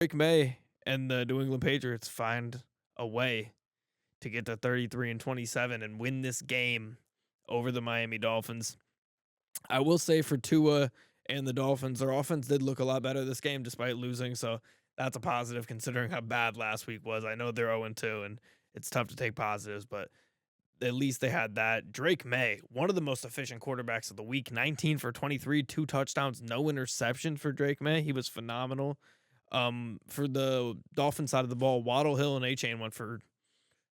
Drake May and the New England Patriots find a way to get to 33-27 and win this game over the Miami Dolphins. I will say for Tua and the Dolphins, their offense did look a lot better this game despite losing, so that's a positive considering how bad last week was. I know they're 0-2, and it's tough to take positives, but at least they had that. Drake May, one of the most efficient quarterbacks of the week, 19 for 23, 2 touchdowns, no interception for Drake May. He was phenomenal. For the Dolphins side of the ball, Waddle, Hill, and Achane went for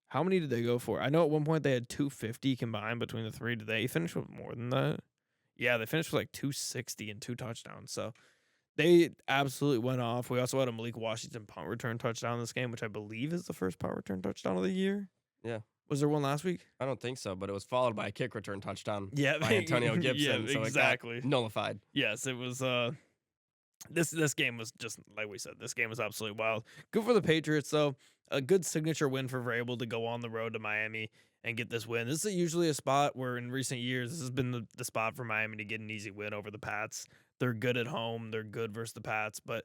how many did they go for? I know at one point they had 250 combined between the three. Did they finish with more than that? Yeah, they finished with like 260 and 2 touchdowns. So they absolutely went off. We also had a Malik Washington punt return touchdown this game, which I believe is the first punt return touchdown of the year. Yeah. Was there one last week? I don't think so, but it was followed by a kick return touchdown by Yeah, Antonio Gibson. yeah, so exactly. It got nullified. Yes, it was. This game was just like we said. This game was absolutely wild. Good for the Patriots, though. A good signature win for Vrabel to go on the road to Miami and get this win. This is usually a spot where in recent years this has been the spot for Miami to get an easy win over the Pats. They're good at home. They're good versus the Pats, but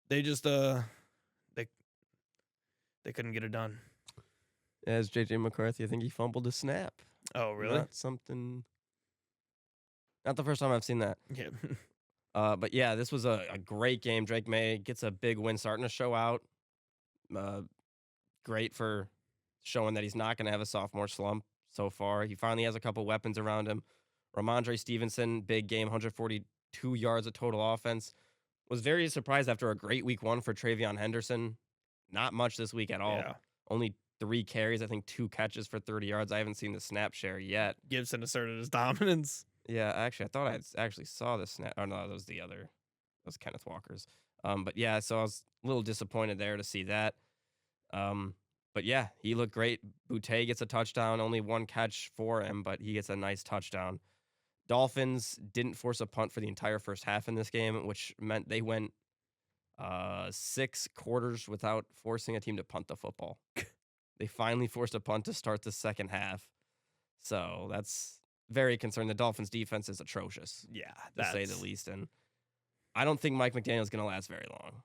they just they couldn't get it done. As J.J. McCarthy, I think he fumbled a snap. Oh, really? Not the first time I've seen that. Yeah. But yeah, this was a great game. Drake May gets a big win, starting to show out. Great for showing that he's not going to have a sophomore slump so far. He finally has a couple weapons around him. Ramondre Stevenson, big game, 142 yards of total offense. Was very surprised after a great week 1 for Travion Henderson. Not much this week at all. Yeah. Only 3 carries, I think 2 catches for 30 yards. I haven't seen the snap share yet. Gibson asserted his dominance. Yeah, actually, I thought I actually saw the snap. Oh, no, that was the other. That was Kenneth Walker's. But yeah, so I was a little disappointed there to see that. But yeah, he looked great. Boutte gets a touchdown, only 1 catch for him, but he gets a nice touchdown. Dolphins didn't force a punt for the entire first half in this game, which meant they went 6 quarters without forcing a team to punt the football. They finally forced a punt to start the second half. So that's very concerning. The Dolphins' defense is atrocious. Yeah, to say the least. And I don't think Mike McDaniel's going to last very long.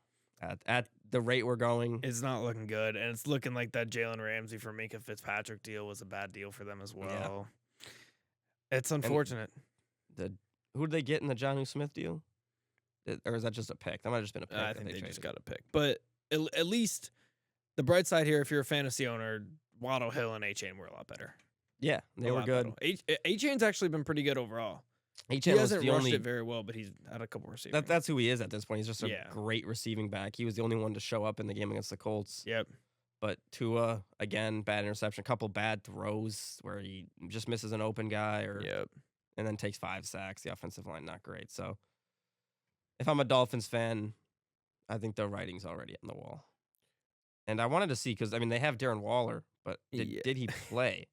At the rate we're going, it's not looking good, and it's looking like that Jalen Ramsey for Minka Fitzpatrick deal was a bad deal for them as well. Yeah. It's unfortunate. Who did they get in the Jonnu Smith deal? Or is that just a pick? That might have just been a pick. I think they just got a pick. But at least the bright side here, if you're a fantasy owner, Waddle, Hill, and Achane were a lot better. Yeah, they were good. Achane's actually been pretty good overall. He hasn't rushed it very well, but he's had a couple receivers. That's who he is at this point. He's just a great receiving back. He was the only one to show up in the game against the Colts. Yep. But Tua, again, bad interception, a couple bad throws where he just misses an open guy and then takes 5 sacks. The offensive line, not great. So if I'm a Dolphins fan, I think the writing's already on the wall. And I wanted to see, because, I mean, they have Darren Waller, but did he play?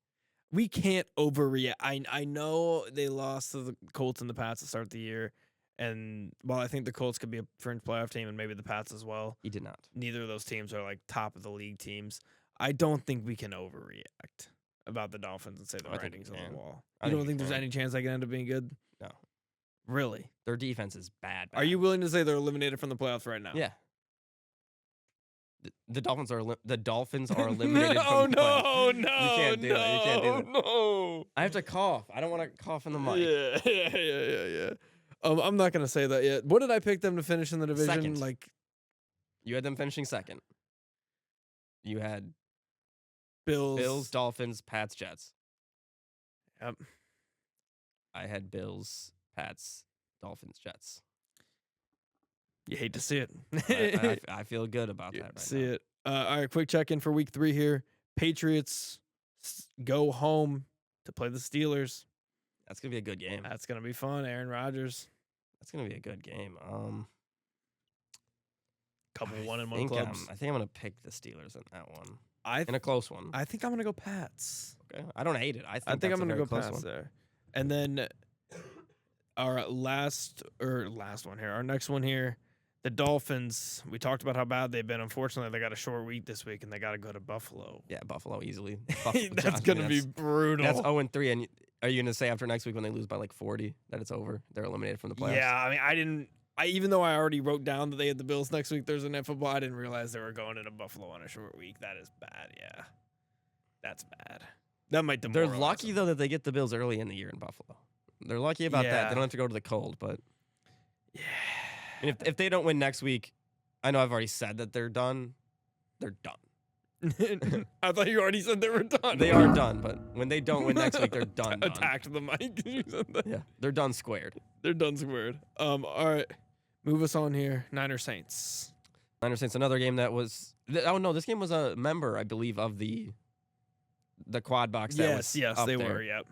We can't overreact. I know they lost to the Colts and the Pats to start the year. And while I think the Colts could be a fringe playoff team and maybe the Pats as well, he did not. Neither of those teams are like top of the league teams. I don't think we can overreact about the Dolphins and say the writing's on the wall. You don't think there's any chance they can end up being good? No. Really? Their defense is bad. Are you willing to say they're eliminated from the playoffs right now? Yeah. The Dolphins are eliminated no, from the playoffs. No, you can't do that. You can't do that. No. I have to cough. I don't want to cough in the mic. Yeah. I'm not gonna say that yet. What did I pick them to finish in the division? Second. Like, you had them finishing second. You had Bills, Dolphins, Pats, Jets. Yep. I had Bills, Pats, Dolphins, Jets. You hate to see it. I feel good about that right see now. it. All right, quick check-in for week 3 here. Patriots go home to play the Steelers. That's going to be a good game. That's going to be fun. Aaron Rodgers. That's going to be a good game. Couple 1-1 clubs. I think I'm going to pick the Steelers in that one. In a close one. I think I'm going to go Pats. Okay. I don't hate it. I think I'm going to go Pats there. And then our last one here. Our next one here. The Dolphins, we talked about how bad they've been. Unfortunately, they got a short week this week, and they got to go to Buffalo. Yeah, Buffalo easily. That's going to be brutal. That's 0-3, and are you going to say after next week when they lose by like 40 that it's over? They're eliminated from the playoffs? Yeah, I mean, even though I already wrote down that they had the Bills next week, Thursday Night Football, I didn't realize they were going into Buffalo on a short week. That is bad. Yeah, that's bad. That might demoralize They're lucky them. though that they get the Bills early in the year in Buffalo. They're lucky about that. Yeah. They don't have to go to the cold, but Yeah. and if they don't win next week, I know I've already said that they're done. They're done. I thought you already said they were done. They are done, but when they don't win next week, they're done. Attacked the mic. You said that. Yeah, they're done squared. They're done squared. All right. Move us on here. Niners Saints. Niners Saints, another game that was. Oh no, this game was a member, I believe, of the quad box. That was Yes, up they there. were. Yep.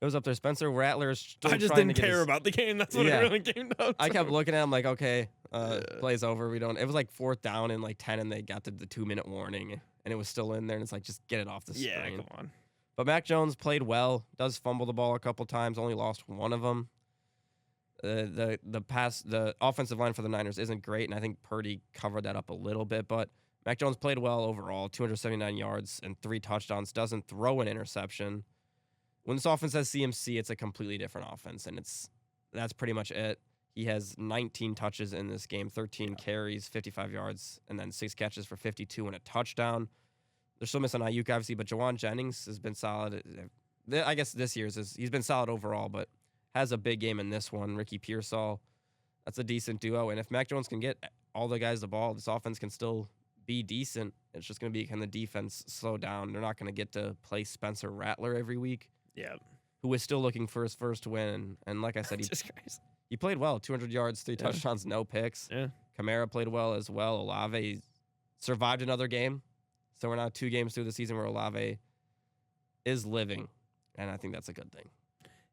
It was up there. Spencer Rattler is still I just trying didn't to get care his- about the game. That's what Yeah. it really came down to. I kept looking at him like, okay, Yeah. plays over. We don't. It was like 4th down and like 10, and they got to the 2-minute warning, and it was still in there. And it's like, just get it off the Yeah, screen. come on. But Mac Jones played well. Does fumble the ball a couple times. Only lost one of them. The offensive line for the Niners isn't great, and I think Purdy covered that up a little bit. But Mac Jones played well overall. 279 yards and 3 touchdowns. Doesn't throw an interception. When this offense has CMC, it's a completely different offense, and that's pretty much it. He has 19 touches in this game, 13 carries, 55 yards, and then 6 catches for 52 and a touchdown. They're still missing Ayuk, obviously, but Jawan Jennings has been solid. I guess this year's he's been solid overall, but has a big game in this one. Ricky Pearsall, that's a decent duo. And if Mac Jones can get all the guys the ball, this offense can still be decent. It's just going to be, can the defense slow down? They're not going to get to play Spencer Rattler every week. Yeah. Who is still looking for his first win. And like I said, Just crazy. he played well. 200 yards, 3 Yeah. touchdowns, no picks. Yeah. Kamara played well as well. Olave survived another game. So we're now 2 games through the season where Olave is living. And I think that's a good thing.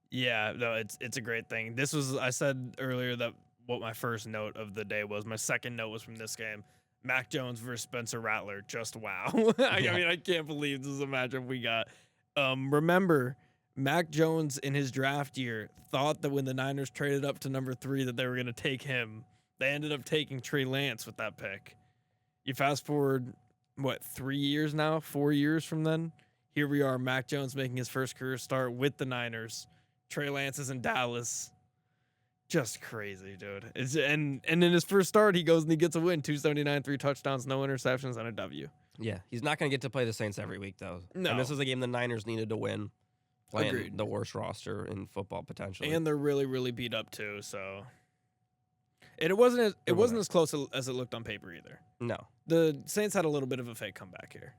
Yeah, no, it's a great thing. This was, I said earlier that what my first note of the day was. My second note was from this game. Mac Jones versus Spencer Rattler. Just wow. I mean, I can't believe this is a matchup we got. Remember, Mac Jones in his draft year thought that when the Niners traded up to number 3 that they were going to take him. They ended up taking Trey Lance with that pick. You fast forward, 3 years now? 4 years from then? Here we are, Mac Jones making his first career start with the Niners. Trey Lance is in Dallas. Just crazy, dude. And in his first start, he goes and he gets a win. 279, 3 touchdowns, no interceptions, and a W. Yeah, he's not going to get to play the Saints every week, though. No. And this was a game the Niners needed to win. Playing Agreed. the worst roster in football, potentially. And they're really, really beat up, too, so... And it wasn't as close as it looked on paper, either. No. The Saints had a little bit of a fake comeback here.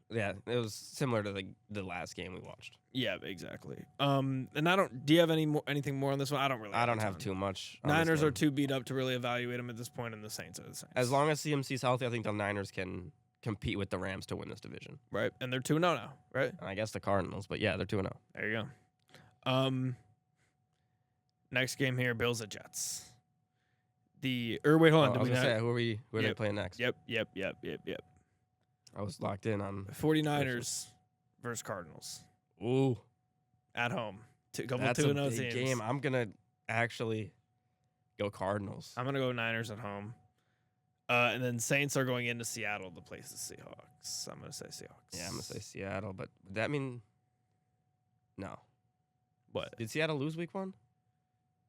Yeah, it was similar to the last game we watched. Yeah, exactly. And do you have anything more on this one? I don't really. I don't have a ton. too much. On this Niners game. are too beat up to really evaluate them at this point, and the Saints are the Saints. As long as CMC's healthy, I think the Niners can compete with the Rams to win this division. Right, and they're 2-0 now, right? And I guess the Cardinals, but yeah, they're 2-0. There you go. Next game here, Bills at Jets. Wait, hold on. I was gonna say, who are they playing next? Yep. I was locked in on 49ers versus Cardinals Ooh, at home. Couple that's 2-0 a big teams. game. I'm gonna actually go Cardinals. I'm gonna go Niners at home. And then Saints are going into Seattle to place the Seahawks. I'm gonna say Seahawks. Yeah, I'm gonna say Seattle, but would that mean no? What? Did Seattle lose week 1?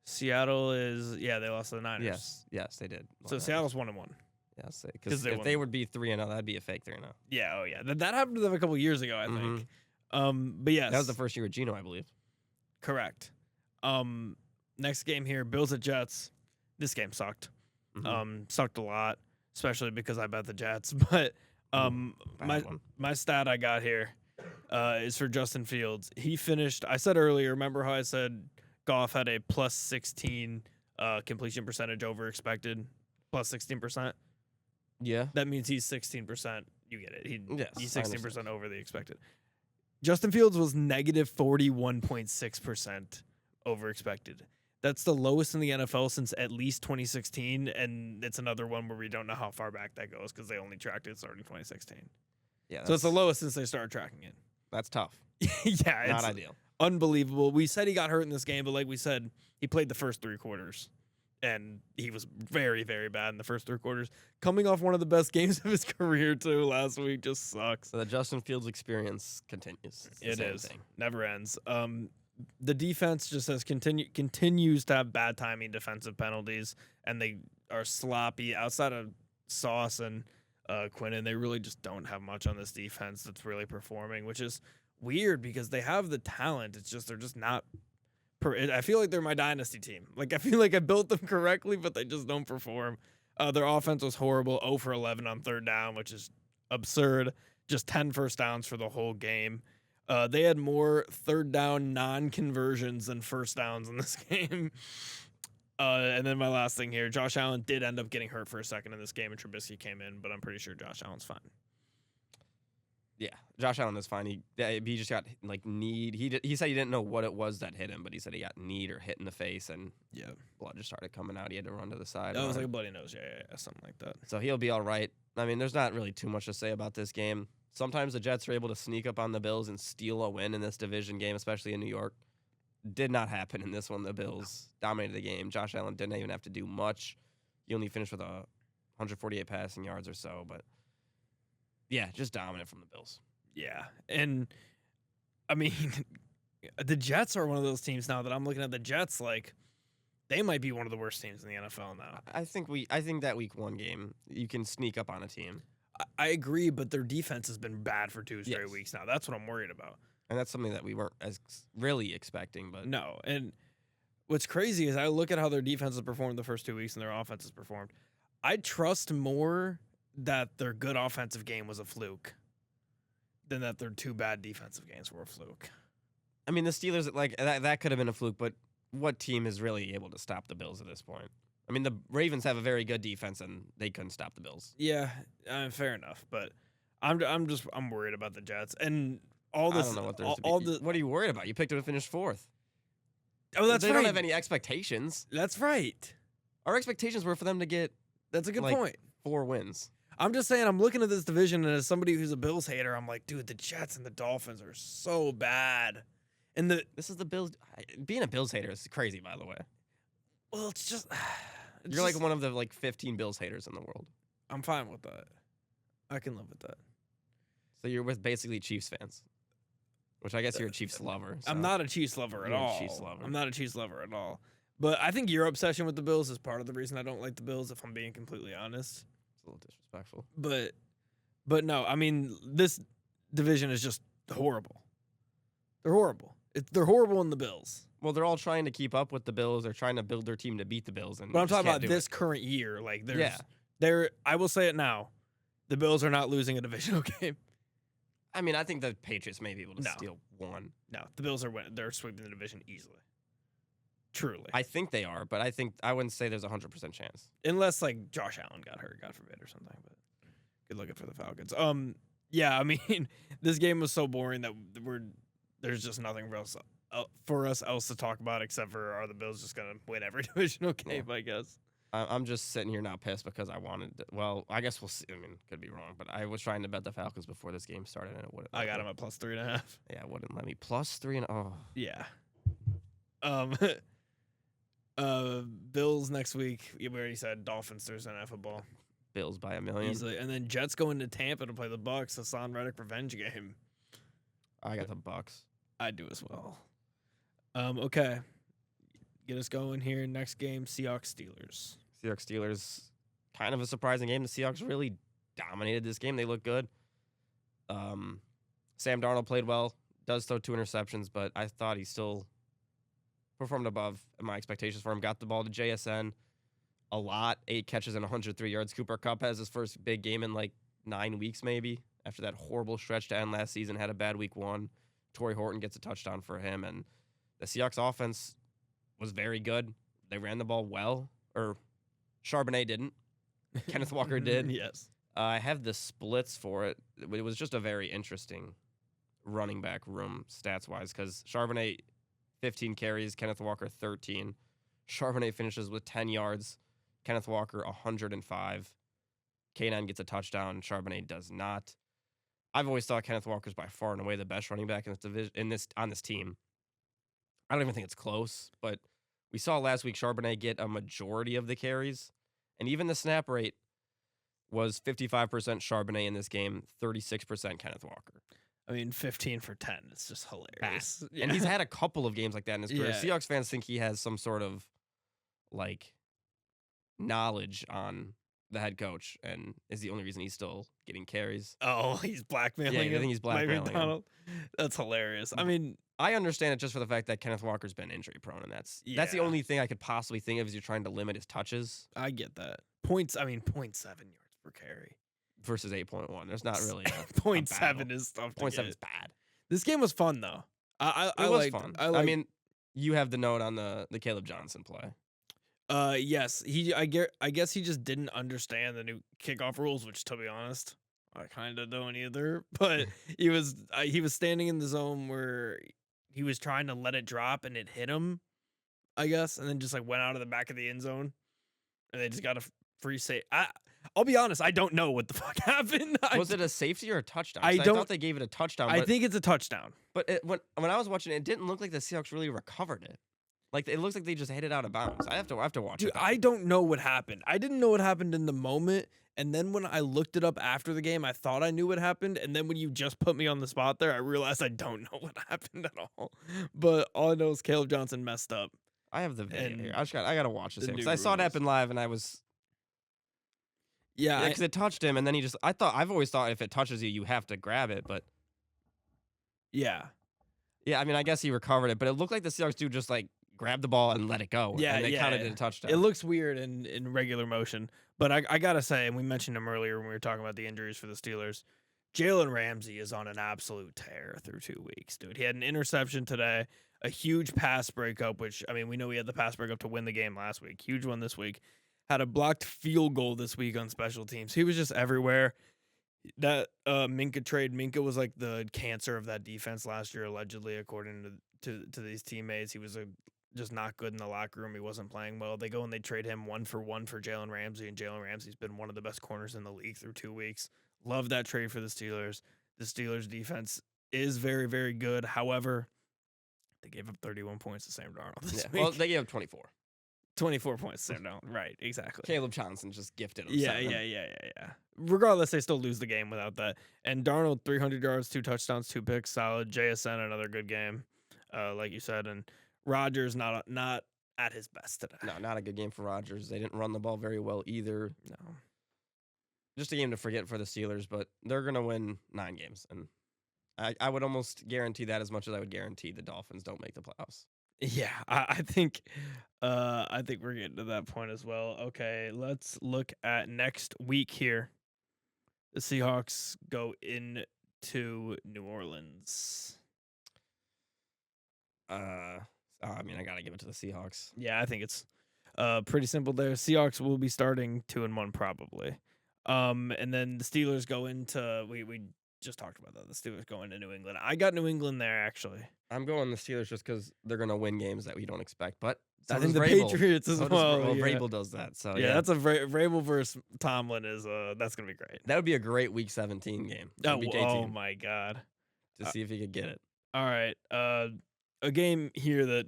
Seattle is they lost to the Niners. Yes, they did. So Seattle's 1-1. Yes, 'Cause because they if won. they would be 3-0, that'd be a fake 3-0. Yeah, oh yeah. That happened to them a couple years ago, I think. But yes. That was the first year with Geno, I believe. Correct. Next game here, Bills at Jets. This game sucked. Sucked a lot, especially because I bet the Jets. But Bad one. my stat I got here is for Justin Fields. He finished, I said earlier, remember how I said Goff had a plus 16 completion percentage over expected? Plus 16%? Yeah. That means he's 16%. You get it. He's I 16% over the expected. Justin Fields was negative 41.6% over expected. That's the lowest in the NFL since at least 2016, and it's another one where we don't know how far back that goes because they only tracked it starting 2016. Yeah. So it's the lowest since they started tracking it. That's tough. Yeah, Not it's ideal. unbelievable. We said he got hurt in this game, but like we said, he played the first 3 quarters. And he was very, very bad in the first 3 quarters. Coming off one of the best games of his career, too, last week just sucks. So the Justin Fields experience continues. It's the It same is. thing. Never ends. the defense just continues to have bad timing defensive penalties, and they are sloppy outside of Sauce and Quinnen. They really just don't have much on this defense that's really performing, which is weird because they have the talent. It's just they're just not. I feel like they're my dynasty team. Like I feel like I built them correctly, but they just don't perform. Their offense was horrible, 0 for 11 on third down, which is absurd. Just 10 first downs for the whole game. They had more third down non-conversions than first downs in this game. And then my last thing here, Josh Allen did end up getting hurt for a second in this game, and Trubisky came in, but I'm pretty sure Josh Allen's fine. Yeah, Josh Allen is fine. He just got like knee. He said he didn't know what it was that hit him, but he said he got kneed or hit in the face, and blood just started coming out. He had to run to the side. That was like a bloody nose, yeah, something like that. So he'll be all right. I mean, there's not really too much to say about this game. Sometimes the Jets are able to sneak up on the Bills and steal a win in this division game, especially in New York. Did not happen in this one. The Bills dominated the game. Josh Allen didn't even have to do much. He only finished with 148 passing yards or so, but yeah, just dominant from the Bills. Yeah, and I mean, the Jets are one of those teams now that I'm looking at. The Jets, like, they might be one of the worst teams in the NFL now. I think that week 1 game, you can sneak up on a team. I agree, but their defense has been bad for 2 straight weeks now. That's what I'm worried about. And that's something that we weren't as really expecting. But no, and what's crazy is I look at how their defense has performed the first 2 weeks and their offense has performed. I trust more that their good offensive game was a fluke than that their 2 bad defensive games were a fluke. I mean, the Steelers, like, that could have been a fluke, but what team is really able to stop the Bills at this point? I mean, the Ravens have a very good defense, and they couldn't stop the Bills. Yeah, fair enough, but I'm worried about the Jets and all this. I don't know what there's what are you worried about? You picked them to finish 4th. Oh, that's they right. Don't have any expectations. That's right. Our expectations were for them to get. That's a good point. 4 wins. I'm just saying, I'm looking at this division, and as somebody who's a Bills hater, I'm like, dude, the Jets and the Dolphins are so bad. And this is the Bills. Being a Bills hater is crazy, by the way. Well, it's just you're like one of the 15 Bills haters in the world. I'm fine with that. I can live with that. So you're with basically Chiefs fans, which I guess you're a Chiefs lover. So. I'm not a Chiefs lover at all. I'm not a Chiefs lover at all. But I think your obsession with the Bills is part of the reason I don't like the Bills, if I'm being completely honest. It's a little disrespectful. But no, I mean, this division is just horrible. They're horrible. They're horrible in the Bills. Well, they're all trying to keep up with the Bills. They're trying to build their team to beat the Bills. But I'm talking about this current year. Like, I will say it now. The Bills are not losing a divisional game. I mean, I think the Patriots may be able to steal one. No, the Bills they're sweeping the division easily. Truly. I think they are, but I wouldn't say there's a 100% chance. Unless, like, Josh Allen got hurt, God forbid, or something. But good looking for the Falcons. Yeah, I mean, this game was so boring that there's just nothing else for us else to talk about except for are the Bills just going to win every divisional game, I guess. I'm just sitting here now pissed because I wanted to, well, I guess we'll see. I mean, could be wrong, but I was trying to bet the Falcons before this game started, and it wouldn't. I got them at +3.5. Yeah, it wouldn't let me. +3 and oh. Yeah. Bills next week. We already said Dolphins Thursday Night Football. Bills by 1 million. Easily. And then Jets going to Tampa to play the Bucs. Hassan Reddick revenge game. I got the Bucs. I do as well. Okay. Get us going here. Next game, Seahawks-Steelers. Seahawks-Steelers, kind of a surprising game. The Seahawks really dominated this game. They look good. Sam Darnold played well. Does throw 2 interceptions, but I thought he still performed above my expectations for him. Got the ball to JSN a lot. 8 catches and 103 yards. Cooper Kupp has his first big game in 9 weeks maybe. After that horrible stretch to end last season, had a bad week 1. Torrey Horton gets a touchdown for him. And the Seahawks offense was very good. They ran the ball well. Or Charbonnet didn't. Kenneth Walker did. Yes. I have the splits for it. It was just a very interesting running back room stats-wise because Charbonnet, 15 carries, Kenneth Walker, 13. Charbonnet finishes with 10 yards. Kenneth Walker, 105. K9 gets a touchdown. Charbonnet does not. I've always thought Kenneth Walker's by far and away the best running back in this division, on this team. I don't even think it's close, but we saw last week Charbonnet get a majority of the carries, and even the snap rate was 55% Charbonnet in this game, 36% Kenneth Walker. I mean, 15 for 10. It's just hilarious. Yeah. And he's had a couple of games like that in his career. Yeah. Seahawks fans think he has some sort of like knowledge on the head coach and is the only reason he's still getting carries. Oh, he's blackmailing Yeah, I him. think he's Maybe blackmailing him. Donald. That's hilarious. I mean, I understand it just for the fact that Kenneth Walker's been injury prone, and that's the Yeah. only thing I could possibly think of is you're trying to limit his touches I get that. Points, I mean, 0.7 yards per carry. versus 8.1. There's not really a 0.7 battle. is tough to 0.7 get. is bad. This game was fun, though. I It was liked, fun. I mean, you have the note on the Caleb Johnson play. yes, I guess he just didn't understand the new kickoff rules, which, to be honest, I kind of don't either. But he was standing in the zone where he was trying to let it drop, and it hit him, I guess, and then just like went out of the back of the end zone, and they just got a free save. I'll be honest, I don't know what the fuck happened. Was it a safety or a touchdown? I 'Cause don't- thought they gave it a touchdown. I think it's a touchdown. But when I was watching it didn't look like the Seahawks really recovered it. Like it looks like they just hit it out of bounds. I have to watch Dude, it. I don't know what happened. I didn't know what happened in the moment, and then when I looked it up after the game, I thought I knew what happened, and then when you just put me on the spot there, I realized I don't know what happened at all. But all I know is Caleb Johnson messed up. I have the video and here. I gotta watch this the because new I saw it rules. happen live and I was Yeah, because it touched him and then I've always thought if it touches you, you have to grab it. But yeah, yeah, I mean I guess he recovered it, but it looked like the Seahawks dude just like grabbed the ball and let it go. Yeah, and they yeah, counted yeah. it a touchdown. it looks weird in regular motion. But I gotta say, and we mentioned him earlier when we were talking about the injuries for the Steelers, Jalen Ramsey is on an absolute tear through 2 weeks, dude. He had an interception today, a huge pass breakup, which, I mean, we know he had the pass breakup to win the game last week. Huge one this week. Had a blocked field goal this week on special teams. He was just everywhere. That Minka trade, Minka was like the cancer of that defense last year, allegedly, according to these teammates. He was just not good in the locker room. He wasn't playing well. They go and they trade him 1-for-1 for Jalen Ramsey, and Jalen Ramsey's been one of the best corners in the league through 2 weeks. Love that trade for the Steelers. The Steelers defense is very, very good. However, they gave up 31 points to Sam Darnold this week. Well, they gave up 24. 24 points to Sam Darnold. Right, exactly. Caleb Johnson just gifted him. Yeah. Regardless, they still lose the game without that. And Darnold, 300 yards, 2 touchdowns, 2 picks, solid. JSN, another good game, like you said. And Rodgers, not at his best today. No, not a good game for Rodgers. They didn't run the ball very well either. No. Just a game to forget for the Steelers, but they're gonna win 9 games, and I would almost guarantee that as much as I would guarantee the Dolphins don't make the playoffs. Yeah, I think we're getting to that point as well. Okay, let's look at next week here. The Seahawks go into New Orleans. I mean, I gotta give it to the Seahawks. Yeah, I think it's pretty simple there. Seahawks will be starting 2-1 probably. And then the Steelers go into we just talked about that. The Steelers go into New England. I got New England there actually. I'm going the Steelers just because they're gonna win games that we don't expect. But so I think does the Vrabel. Patriots as So does well. Vrabel. Yeah. Vrabel does that. So Yeah, that's a Vrabel versus Tomlin is that's gonna be great. that would be a great Week 17 game. Oh, Week oh 18 my god. to see if he could get it. All right. A game here that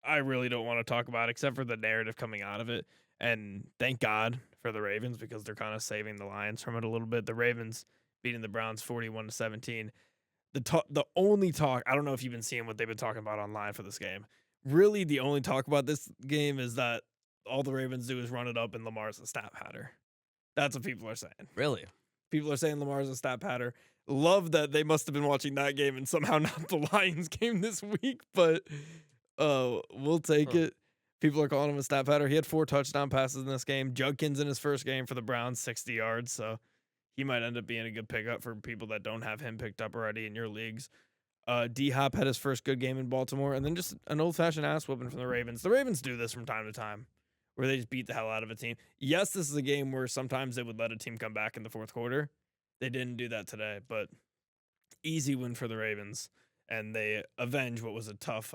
I really don't want to talk about except for the narrative coming out of it. And thank God for the Ravens because they're kind of saving the Lions from it a little bit. The Ravens beating the Browns 41-17. The only talk, I don't know if you've been seeing what they've been talking about online for this game. Really, the only talk about this game is that all the Ravens do is run it up and Lamar's a stat patter. That's what people are saying. Really? People are saying Lamar's a stat patter. Love that they must have been watching that game and somehow not the Lions game this week, but we'll take it. People are calling him a stat patter. He had 4 touchdown passes in this game. Judkins in his first game for the Browns, 60 yards, so he might end up being a good pickup for people that don't have him picked up already in your leagues. D-Hop had his first good game in Baltimore, and then just an old-fashioned ass whooping from the Ravens. The Ravens do this from time to time, where they just beat the hell out of a team. Yes, this is a game where sometimes they would let a team come back in the fourth quarter. They didn't do that today, but easy win for the Ravens, and they avenge what was a tough.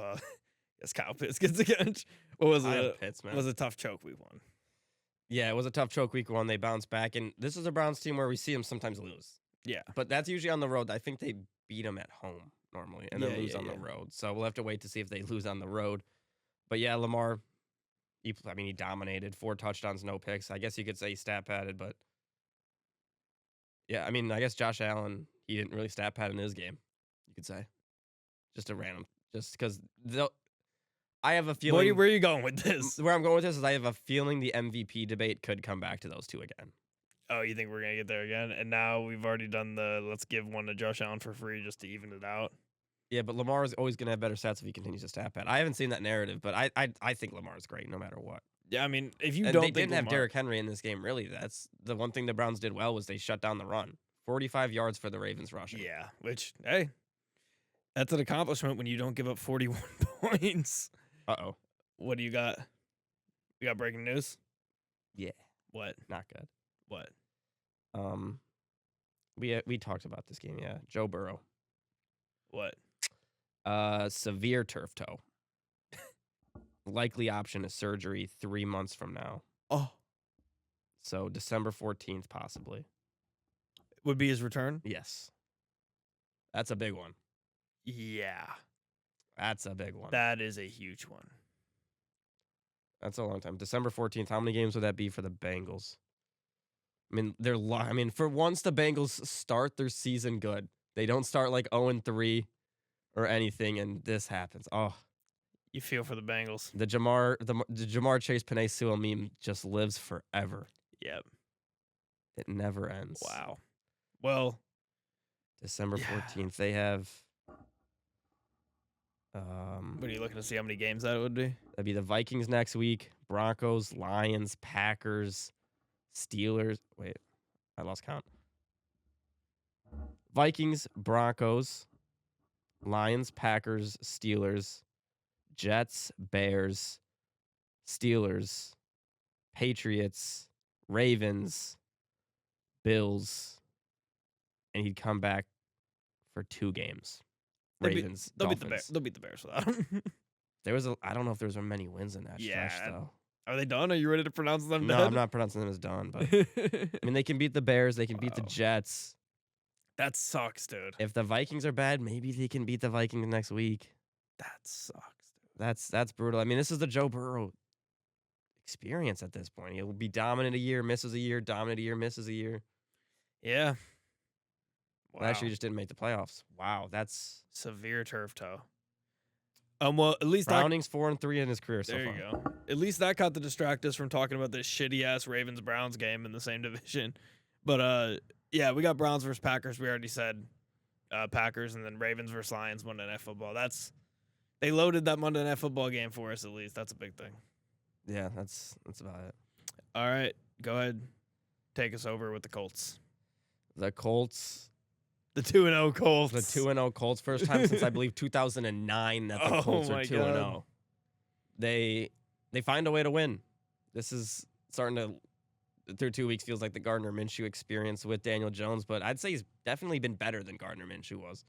Yes, Kyle Pitts gets again. What was it? Pitts, man. Was a tough choke week 1. Yeah, it was a tough choke week 1. They bounced back, and this is a Browns team where we see them sometimes lose. Yeah, But that's usually on the road. I think they beat them at home normally, and then Yeah, lose yeah, on the yeah. road. So we'll have to wait to see if they lose on the road. But yeah, Lamar, he dominated. 4 touchdowns, no picks. I guess you could say he stat padded, but yeah, I mean, I guess Josh Allen, he didn't really stat pad in his game. you could say. Just a random, just because I have a Where feeling. are you going with this? Where I'm going with this is I have a feeling the MVP debate could come back to those two again. Oh, you think we're going to get there again? And now we've already done the let's give one to Josh Allen for free just to even it out. Yeah, but Lamar is always going to have better stats if he continues to stat pad. I haven't seen that narrative, but I think Lamar is great no matter what. Yeah, I mean, if you And don't they think didn't have Lamar- Derrick Henry in this game, really. That's the one thing the Browns did well was they shut down the run. 45 yards for the Ravens rushing. Yeah, which, hey, that's an accomplishment when you don't give up 41 points. Uh-oh. What do you got? You got breaking news? Yeah, What? not good. What? We talked about this game, yeah. Joe Burrow. What? Severe turf toe. Likely option is surgery 3 months from now. Oh. So December 14th, possibly. Would be his return? Yes. That's a big one. Yeah. That's a big one. That is a huge one. That's a long time. December 14th. How many games would that be for the Bengals? I mean, for once the Bengals start their season good. They don't start like 0-3 or anything, and this happens. Oh, You feel for the Bengals. the Jamar Chase Penei Sewell meme just lives forever. Yep. It never ends. Wow. Well, December Yeah. 14th. They have what are you looking to see how many games that would be? that'd be the Vikings next week, Broncos, Lions, Packers, Steelers. Wait, I lost count. Vikings, Broncos, Lions, Packers, Steelers, Jets, Bears, Steelers, Patriots, Ravens, Bills, and he'd come back for 2 games. Ravens, They'll beat Dolphins. They'll beat the Bears without him. I don't know if there was many wins in that Yeah. stretch though. Are they done? Are you ready to pronounce them No, dead? I'm not pronouncing them as done, but I mean they can beat the Bears, they can beat the Wow. Jets. That sucks, dude. If the Vikings are bad, maybe they can beat the Vikings next week. That sucks, dude. That's brutal. I mean, this is the Joe Burrow experience at this point. He'll be dominant a year, misses a year, dominant a year, misses a year. Yeah. Wow. Last year he just didn't make the playoffs. Wow, that's Severe turf toe. Well, at least Browning's 4-3 in his career so there far. you go. At least that got to distract us from talking about this shitty ass Ravens Browns game in the same division. But yeah, we got Browns versus Packers. We already said Packers, and then Ravens versus Lions Monday Night Football. They loaded that Monday Night Football game for us at least. That's a big thing. Yeah, that's about it. All right, go ahead, take us over with the Colts. The Colts, The 2-0 Colts. the 2-0 Colts, first time since I believe 2009 that the Oh Colts are my 2-0. God. They find a way to win. This is starting to through 2 weeks feels like the Gardner Minshew experience with Daniel Jones, but I'd say he's definitely been better than Gardner Minshew was.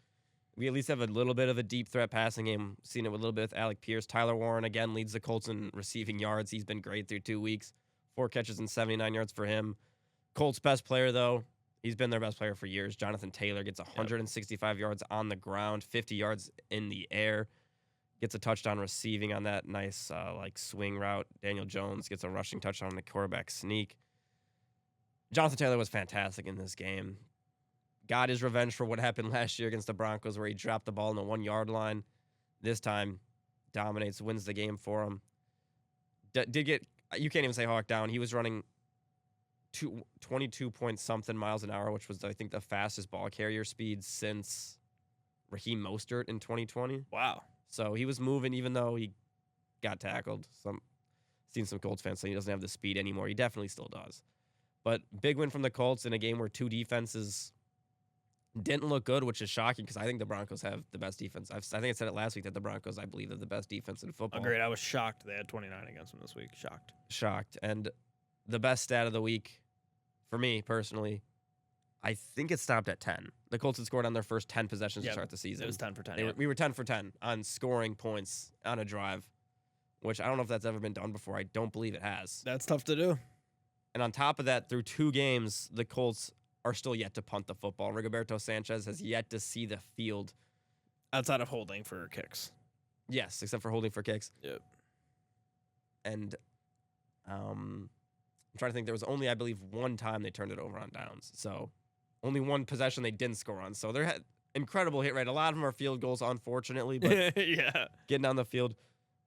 We at least have a little bit of a deep threat passing game. Seen it with a little bit with Alec Pierce. Tyler Warren again leads the Colts in receiving yards. He's been great through 2 weeks. 4 catches and 79 yards for him. Colts best player though. He's been their best player for years. Jonathan Taylor gets 165 yards on the ground, 50 yards in the air. Gets a touchdown receiving on that nice swing route. Daniel Jones gets a rushing touchdown on the quarterback sneak. Jonathan Taylor was fantastic in this game. Got his revenge for what happened last year against the Broncos where he dropped the ball on the 1-yard line. This time, dominates, wins the game for him. Did get, you can't even say hawk down. He was running 22 point something miles an hour, which was, I think, the fastest ball carrier speed since Raheem Mostert in 2020. Wow. So he was moving even though he got tackled. Seen some Colts fans say he doesn't have the speed anymore. He definitely still does. But big win from the Colts in a game where 2 defenses didn't look good, which is shocking because I think the Broncos have the best defense. I think I said it last week that the Broncos, I believe, are the best defense in football. Agreed. I was shocked they had 29 against them this week. Shocked. And the best stat of the week, for me personally, I think it stopped at 10. The Colts had scored on their first 10 possessions to start the season. It was 10 for 10. We were 10 for 10 on scoring points on a drive, which I don't know if that's ever been done before. I don't believe it has. That's tough to do. And on top of that, through 2 games, the Colts are still yet to punt the football. Rigoberto Sanchez has yet to see the field. Outside of holding for kicks. Yes, except for holding for kicks. Yep. And I'm trying to think. There was only, I believe, 1 time they turned it over on downs. So only 1 possession they didn't score on. So incredible hit rate. A lot of them are field goals, unfortunately, but Yeah. getting on the field.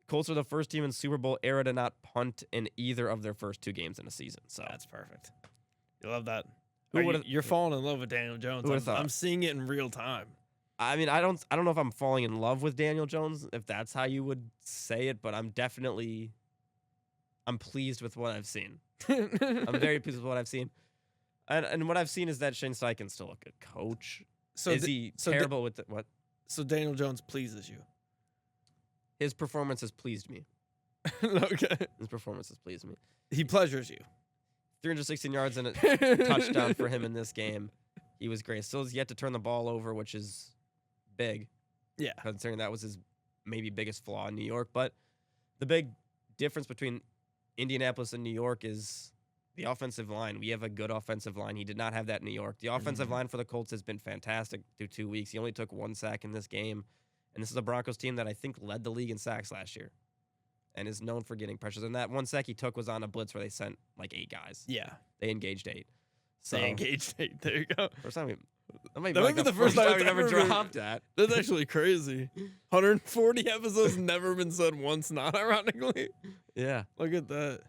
Colts are the first team in Super Bowl era to not punt in either of their first 2 games in a season. So That's perfect. You love that. Who would've- You're falling in love with Daniel Jones. Who would've thought? I'm seeing it in real time. I mean, I don't know if I'm falling in love with Daniel Jones, if that's how you would say it, but I'm pleased with what I've seen. I'm very pleased with what I've seen. And what I've seen is that Shane Steichen's still a good coach. So is he terrible with what? So Daniel Jones pleases you. His performance has pleased me. Okay. His performance has pleased me. He pleasures you. 316 yards and a touchdown for him in this game. He was great. Still has yet to turn the ball over, which is big. Yeah. Considering that was his maybe biggest flaw in New York. But the big difference between Indianapolis and New York is the offensive line. We have a good offensive line. He did not have that in New York. The offensive line for the Colts has been fantastic through 2 weeks. He only took 1 sack in this game. And this is a Broncos team that I think led the league in sacks last year and is known for getting pressures. And that 1 sack he took was on a blitz where they sent like 8 guys. Yeah. They engaged 8. So They engaged 8. There you go. first time that might That be the first time we've ever dropped that. That's actually crazy. 140 episodes, never been said once, not ironically. Yeah. Look at that.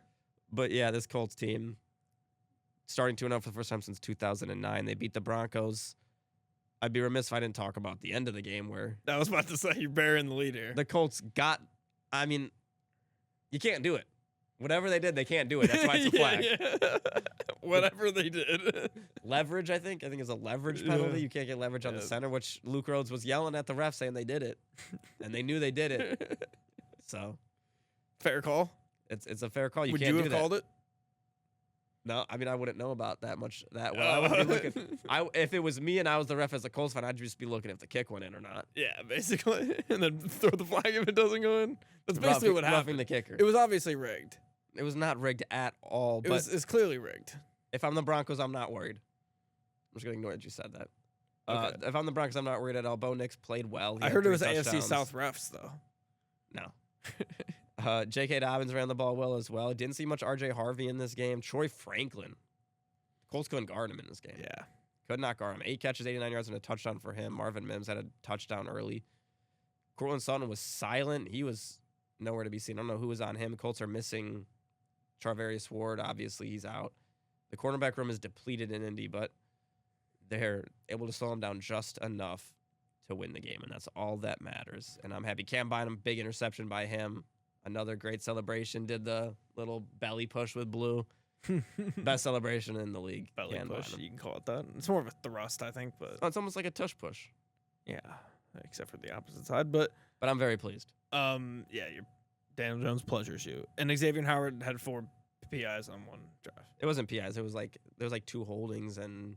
But yeah, this Colts team starting 2-0 for the first time since 2009. They beat the Broncos. I'd be remiss if I didn't talk about the end of the game where I was about to say you're bearing the lead here. the Colts got, I mean, you can't do it. Whatever they did, they can't do it. That's why it's a flag. Yeah. Whatever they did. Leverage, I think is a leverage Yeah. penalty. You can't get leverage on the Yeah. center, which Luke Rhodes was yelling at the ref saying they did it. And they knew they did it. So Fair call. it's a fair call. You Would can't you do have that. called it? No, I mean I wouldn't know about that much. That well, I would be looking. If it was me and I was the ref as a Colts fan, I'd just be looking if the kick went in or not. Yeah, basically. And then throw the flag if it doesn't go in. That's basically what Roughing happened. the kicker. It was obviously rigged. It was not rigged at all. But It's clearly rigged. if I'm the Broncos, I'm not worried. I'm just gonna ignore that you said that. Okay. If I'm the Broncos, I'm not worried at all. Bo Nix played well. He I had heard it 3 was AFC touchdowns. South refs, though. No. J.K. Dobbins ran the ball well as well. Didn't see much R.J. Harvey in this game. Troy Franklin. Colts couldn't guard him in this game. Yeah. Could not guard him. 8 catches, 89 yards, and a touchdown for him. Marvin Mims had a touchdown early. Cortland Sutton was silent. He was nowhere to be seen. I don't know who was on him. Colts are missing Charvarius Ward. Obviously, he's out. The cornerback room is depleted in Indy, but they're able to slow him down just enough to win the game, and that's all that matters. And I'm happy. Cam Bynum, big interception by him. Another great celebration. Did the little belly push with Blue. Best celebration in the league. Belly Cam push, Bynum. you can call it that. It's more of a thrust, I think, but Oh, it's almost like a tush push. yeah, except for the opposite side. But But I'm very pleased. yeah, your Daniel Jones pleasures you. And Xavier Howard had 4 PIs on 1 drive. It wasn't PIs. It was like there was like 2 holdings and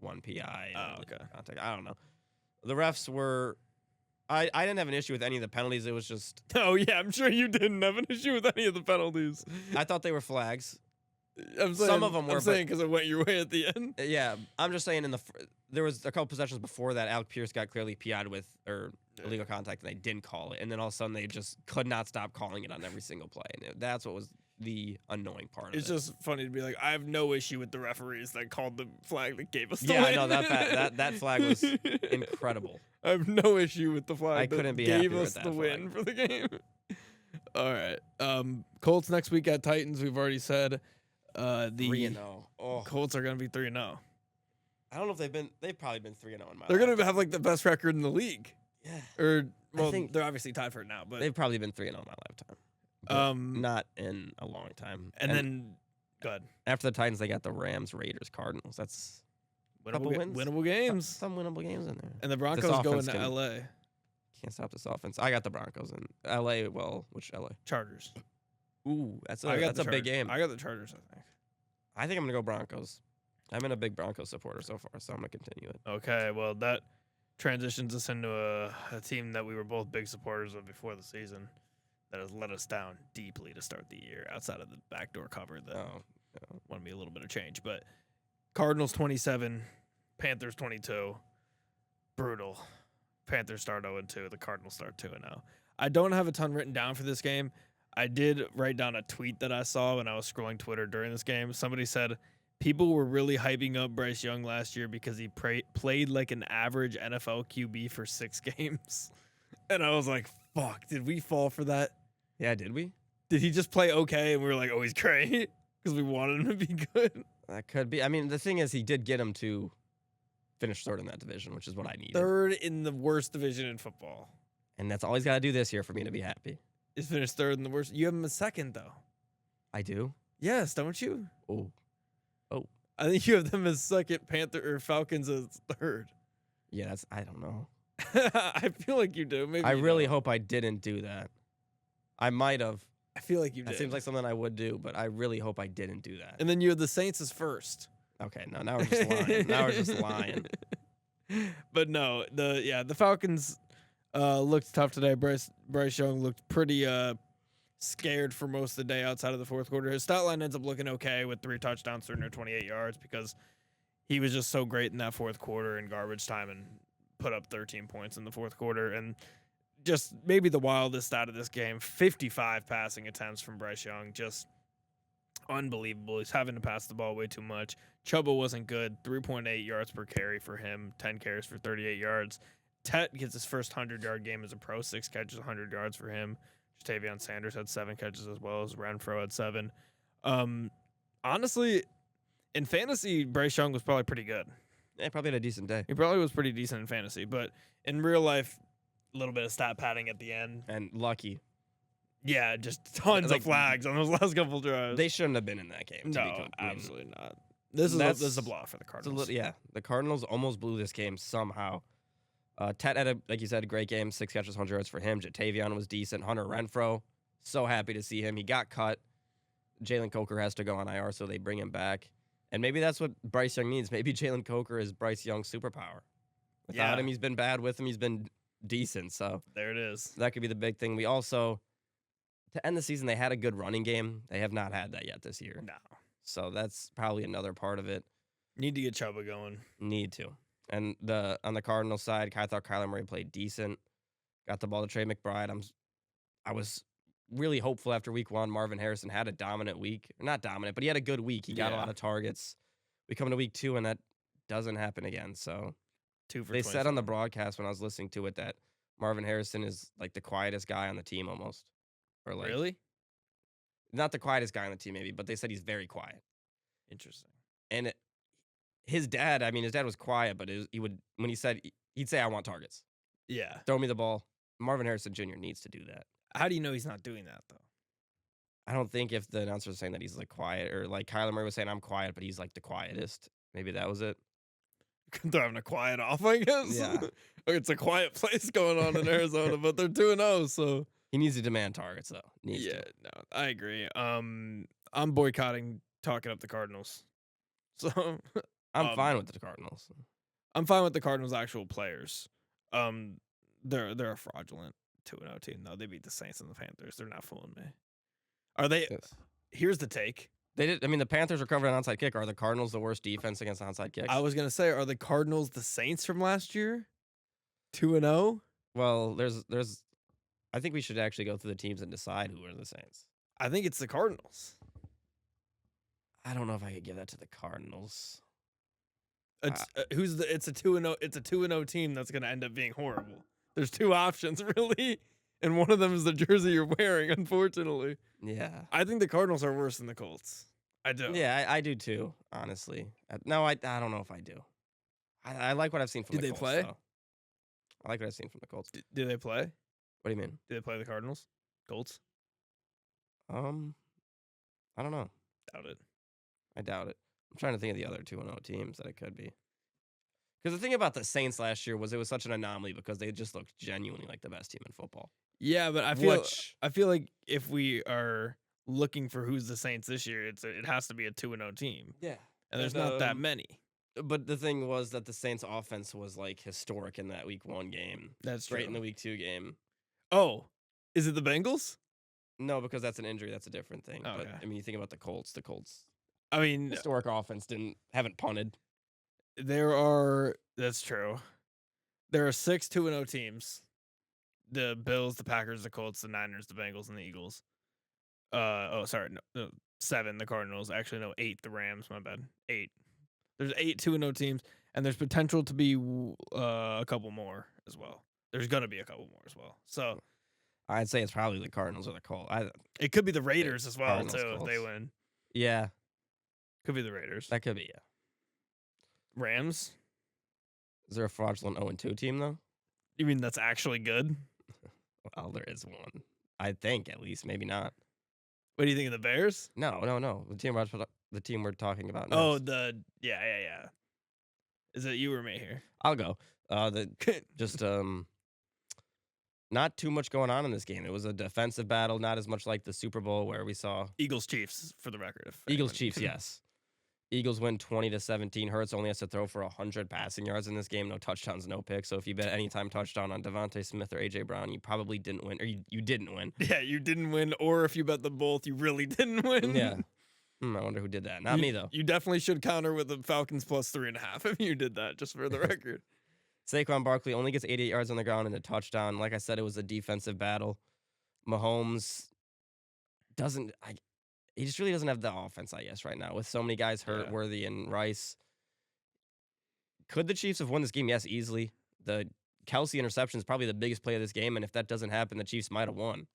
1 PI. Oh, and okay. Contact. I don't know. The refs were. I didn't have an issue with any of the penalties. It was just Oh yeah, I'm sure you didn't have an issue with any of the penalties. I thought they were flags. I'm saying, Some of them were, I'm saying because it went your way at the end. Yeah, I'm just saying. There was a couple possessions before that. Alec Pierce got clearly PI'd with or illegal contact, and they didn't call it. And then all of a sudden, they just could not stop calling it on every single play. And that's what was the annoying part of it. It's just funny to be like, I have no issue with the referees that called the flag that gave us the Yeah, win. I know that flag was incredible. I have no issue with the flag I that couldn't be gave happier us with the that win flag. for the game. All right. Colts next week at Titans, we've already said. The 3-0. Oh, Colts are going to be 3-0. I don't know if they've probably been 3-0 in my They're life. going to have like the best record in the league. Yeah. Or, well, think- they're obviously tied for it now, but They've probably been 3-0 in my lifetime. But not in a long time. and then go ahead. after the Titans, they got the Rams, Raiders, Cardinals. That's couple wins. Winnable games. some winnable games in there. And the Broncos go offense into can- LA Can't stop this offense. I got the Broncos in LA. Well, which LA? Chargers. Ooh, that's I got a big game. I got the Chargers, I think. I think I'm gonna go Broncos. I've been a big Broncos supporter so far, so I'm gonna continue it. Okay, well, that transitions us into a team that we were both big supporters of before the season that has let us down deeply to start the year outside of the backdoor cover that wanted me a little bit of change. But Cardinals 27, Panthers 22. Brutal. Panthers start 0-2. The Cardinals start 2-0. I don't have a ton written down for this game. I did write down a tweet that I saw when I was scrolling Twitter during this game. Somebody said people were really hyping up Bryce Young last year because he played like an average NFL QB for 6 games. And I was like, fuck, did we fall for that? Yeah, did we? Did he just play okay and we were like, oh, he's great? Because we wanted him to be good. That could be. I mean, the thing is, he did get him to finish third in that division, which is what I needed. Third in the worst division in football. And that's all he's got to do this year for me to be happy. Is finished third in the worst. You have him a second, though. I do? Yes, don't you? Oh. I think you have them as second, Falcons as third. Yeah, I don't know. I feel like you do. Maybe I really don't. hope I didn't do that. I might have. I feel like you did. That seems like something I would do, but I really hope I didn't do that. And then you have the Saints as first. Okay, no, now we're just lying. Now we're just lying. But no, the Falcons looked tough today. Bryce Young looked pretty scared for most of the day outside of the fourth quarter. His stat line ends up looking okay with 3 touchdowns, 328 yards because he was just so great in that fourth quarter in garbage time and put up 13 points in the fourth quarter. And just maybe the wildest out of this game, 55 passing attempts from Bryce Young. Just unbelievable. He's having to pass the ball way too much. Chuba wasn't good. 3.8 yards per carry for him. 10 carries for 38 yards. Tet gets his first 100-yard game as a pro. 6 catches, 100 yards for him. Jatavion Sanders had 7 catches as well as Renfro had 7. Honestly, in fantasy, Bryce Young was probably pretty good. Yeah, probably had a decent day. He probably was pretty decent in fantasy, but in real life, a little bit of stat padding at the end. And lucky. Yeah, just tons of flags on those last couple drives. They shouldn't have been in that game. No, absolutely not. This is a blowout for the Cardinals. The Cardinals almost blew this game somehow. Tet had, like you said, a great game. 6 catches, 100 yards for him. Jatavion was decent. Hunter Renfro, so happy to see him. He got cut. Jalen Coker has to go on IR, so they bring him back. And maybe that's what Bryce Young needs. Maybe Jalen Coker is Bryce Young's superpower. Without him, he's been bad. With him, he's been decent. So there it is. That could be the big thing. We also, to end the season, they had a good running game. They have not had that yet this year. No. So that's probably another part of it. Need to get Chuba going. Need to. And on the Cardinals side, I thought Kyler Murray played decent. Got the ball to Trey McBride. I was really hopeful after week 1. Marvin Harrison had a dominant week. Not dominant, but he had a good week. He got a lot of targets. We come to week 2, and that doesn't happen again. So 2 for they said on the broadcast when I was listening to it that Marvin Harrison is like the quietest guy on the team almost. Or like, really? Not the quietest guy on the team, maybe, but they said he's very quiet. Interesting. And his dad was quiet, but he would, when he said, he'd say, I want targets. Yeah. Throw me the ball. Marvin Harrison Jr. needs to do that. How do you know he's not doing that, though? I don't think if the announcer was saying that he's like quiet, or like Kyler Murray was saying, I'm quiet, but he's like the quietest. Maybe that was it. They're having a quiet off, I guess. Yeah. It's a quiet place going on in Arizona, but they're 2-0, so. He needs to demand targets, though. No, I agree. I'm boycotting talking up the Cardinals. So I'm fine with the Cardinals. I'm fine with the Cardinals' actual players. They're a fraudulent 2-0 team. No, they beat the Saints and the Panthers. They're not fooling me. Are they? Yes. Here's the take. They did. I mean, the Panthers recovered an onside kick. Are the Cardinals the worst defense against onside kicks? I was gonna say, are the Cardinals the Saints from last year? 2-0. Well, there's. I think we should actually go through the teams and decide who are the Saints. I think it's the Cardinals. I don't know if I could give that to the Cardinals. It's It's a 2-0. It's a 2-0 team that's gonna end up being horrible. There's 2 options really, and one of them is the jersey you're wearing. Unfortunately. Yeah. I think the Cardinals are worse than the Colts. I do. Yeah, I do too. Honestly, no, I don't know if I do. I like what I've seen from the Colts. Did they play? Though. I like what I've seen from the Colts. Did they play? What do you mean? Did they play the Cardinals? Colts? I don't know. Doubt it. I doubt it. I'm trying to think of the other 2-0 teams that it could be. Because the thing about the Saints last year was it was such an anomaly because they just looked genuinely like the best team in football. Yeah, but I feel like if we are looking for who's the Saints this year, it has to be a 2-0 team. Yeah. And there's not that many. But the thing was that the Saints offense was like historic in that week 1 game. That's true. Great in the week 2 game. Oh, is it the Bengals? No, because that's an injury. That's a different thing. Okay. But I mean, you think about the Colts. I mean, historic offense haven't punted. That's true. There are 6 2-0 teams. The Bills, the Packers, the Colts, the Niners, the Bengals, and the Eagles. 6 7, the Cardinals. Actually, no, 8, the Rams. My bad. 8. There's 8 2-0 teams, and there's potential to be a couple more as well. There's gonna be a couple more as well. So I'd say it's probably the Cardinals or the Colts. it could be the Raiders as well Cardinals, too if they Colts. win. Yeah, Could be the Raiders. that could be. Yeah. Rams. Is there a fraudulent 0-2 team though? You mean that's actually good? Well, there is one. I think at least, maybe not. What do you think of the Bears? No. The team we're talking about. Oh, next. yeah. Is it you or me here? I'll go. Not too much going on in this game. It was a defensive battle, not as much like the Super Bowl where we saw Eagles Chiefs for the record. Eagles Chiefs. Yes, Eagles win 20-17. Hurts only has to throw for 100 passing yards in this game. No touchdowns, no picks. So if you bet anytime touchdown on Devontae Smith or AJ Brown, you probably didn't win, or you didn't win. Yeah, you didn't win, or if you bet them both, you really didn't win. Yeah. I wonder who did that. Not me though. You definitely should counter with the Falcons plus 3.5 if you did that, just for the record. Saquon Barkley only gets 88 yards on the ground and a touchdown. Like I said, it was a defensive battle. Mahomes he just really doesn't have the offense, I guess, right now. With so many guys hurt, Worthy and Rice. Could the Chiefs have won this game? Yes, easily. The Kelsey interception is probably the biggest play of this game, and if that doesn't happen, the Chiefs might have won.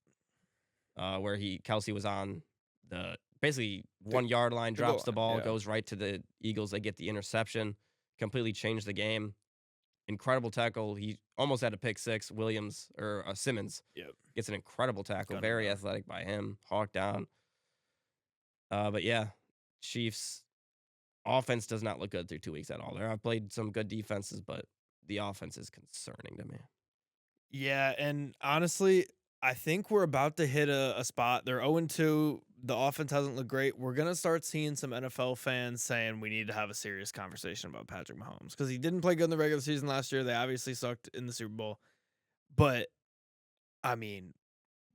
Where Kelsey was on the basically 1 yard line, drops the ball, goes right to the Eagles. They get the interception, completely changed the game. Incredible tackle. He almost had a pick six. Simmons gets an incredible tackle. Very athletic by him. Hawk down. But yeah, Chiefs offense does not look good through 2 weeks at all. I've played some good defenses, but the offense is concerning to me. Yeah, and honestly, I think we're about to hit a spot. They're 0-2. The offense hasn't looked great. We're going to start seeing some NFL fans saying we need to have a serious conversation about Patrick Mahomes because he didn't play good in the regular season last year. They obviously sucked in the Super Bowl. But, I mean,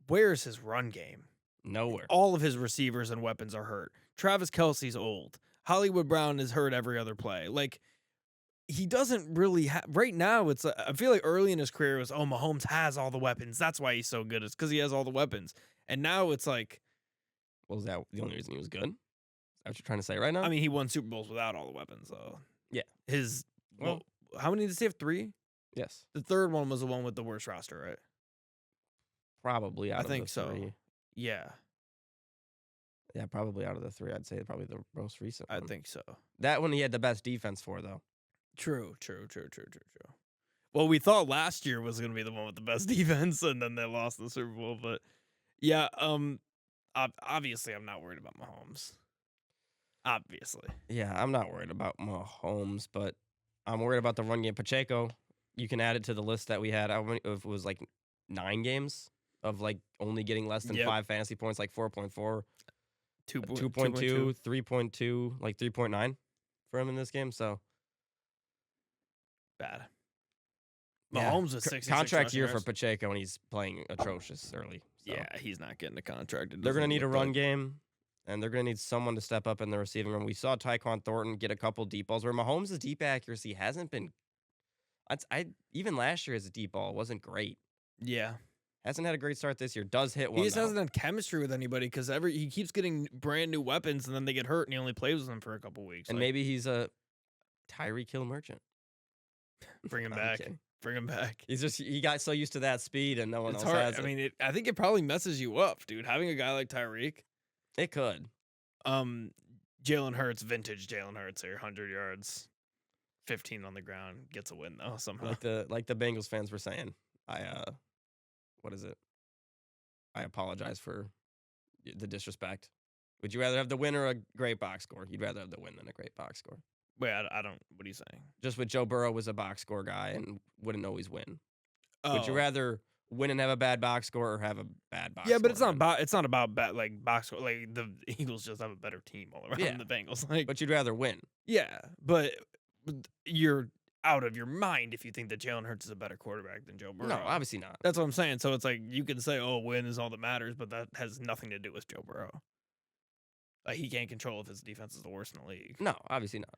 where's his run game? Nowhere. All of his receivers and weapons are hurt. Travis Kelce's old. Hollywood Brown is hurt every other play. Like, he doesn't really have right now. It's I feel like early in his career it was Mahomes has all the weapons. That's why he's so good. It's because he has all the weapons. And now it's like, was that the only reason he was good? Is that what you're trying to say right now? I mean, he won Super Bowls without all the weapons. So yeah, how many does he have? 3? Yes. The third one was the one with the worst roster, right? Probably. I think so. 3. Yeah. Yeah, probably out of the 3, I'd say probably the most recent one. I think so. That one he had the best defense for, though. True. Well, we thought last year was going to be the one with the best defense, and then they lost the Super Bowl. But yeah, obviously I'm not worried about Mahomes. Obviously. Yeah, I'm not worried about Mahomes, but I'm worried about the run game. Pacheco, you can add it to the list that we had. It was like 9 games of like only getting less than 5 fantasy points, like 4.4. 2.2, 3.2, like 3.9 for him in this game. So bad. Mahomes was 66 contract year for Pacheco, and he's playing atrocious early. So. Yeah, he's not getting a contract. They're going to need a run game, and they're going to need someone to step up in the receiving room. We saw Tyquan Thornton get a couple deep balls where Mahomes' deep accuracy hasn't been. Even last year, his deep ball wasn't great. Yeah. Hasn't had a great start this year. Does hit one. He just hasn't had chemistry with anybody because he keeps getting brand new weapons and then they get hurt and he only plays with them for a couple weeks. And maybe he's a Tyreek Hill merchant. Bring him back. Bring him back. He got so used to that speed and no one else hard. has it. I mean, I think it probably messes you up, dude. Having a guy like Tyreek. It could. Jalen Hurts, vintage Jalen Hurts here, 100 yards, 15 on the ground, gets a win though somehow. Like the Bengals fans were saying. What is it? I apologize for the disrespect. Would you rather have the win or a great box score? You'd rather have the win than a great box score. Wait, I don't. What are you saying? Just with Joe Burrow was a box score guy and wouldn't always win. Oh. Would you rather win and have a bad box score or have a bad box? Yeah, but score it's not about box score. Like the Eagles just have a better team all around the Bengals. Like, but you'd rather win. Yeah, but you're out of your mind if you think that Jalen Hurts is a better quarterback than Joe Burrow. No, obviously not. That's what I'm saying. So it's like you can say, "Oh, win is all that matters," but that has nothing to do with Joe Burrow. Like he can't control if his defense is the worst in the league. No, obviously not.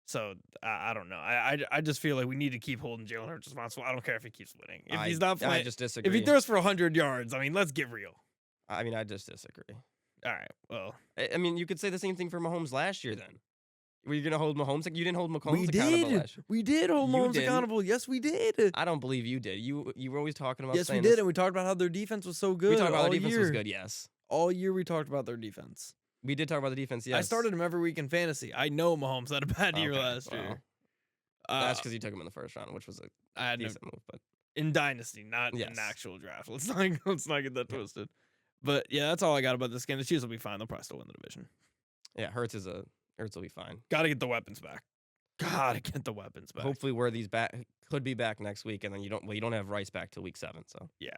So I don't know. I just feel like we need to keep holding Jalen Hurts responsible. I don't care if he keeps winning. If he's not playing, I just disagree. If he throws for 100 yards, I mean, let's get real. I mean, I just disagree. All right. Well, I mean, you could say the same thing for Mahomes last year. Then were you gonna hold Mahomes? You didn't hold Mahomes we accountable did. last year. We did hold You Mahomes didn't. accountable. Yes, we did. I don't believe you did. You were always talking about. Yes, we saying did, this. and we talked about how their defense was so good. We talked about all the defense year. was good. Yes, All year we talked about their defense. we did talk about the defense. Yes, I started him every week in fantasy. I know Mahomes had a bad year Okay, last well, year. That's because you took him in the first round, which was a I had no, decent move. But in dynasty, not in Yes. actual draft. Let's not get that Yeah. twisted. But yeah, that's all I got about this game. The Chiefs will be fine. They'll probably still win the division. yeah, Hurts will be fine. Got to get the weapons back. Gotta get the weapons back. Hopefully, Worthy's back could be back next week, and then you don't have Rice back till week 7. So Yeah.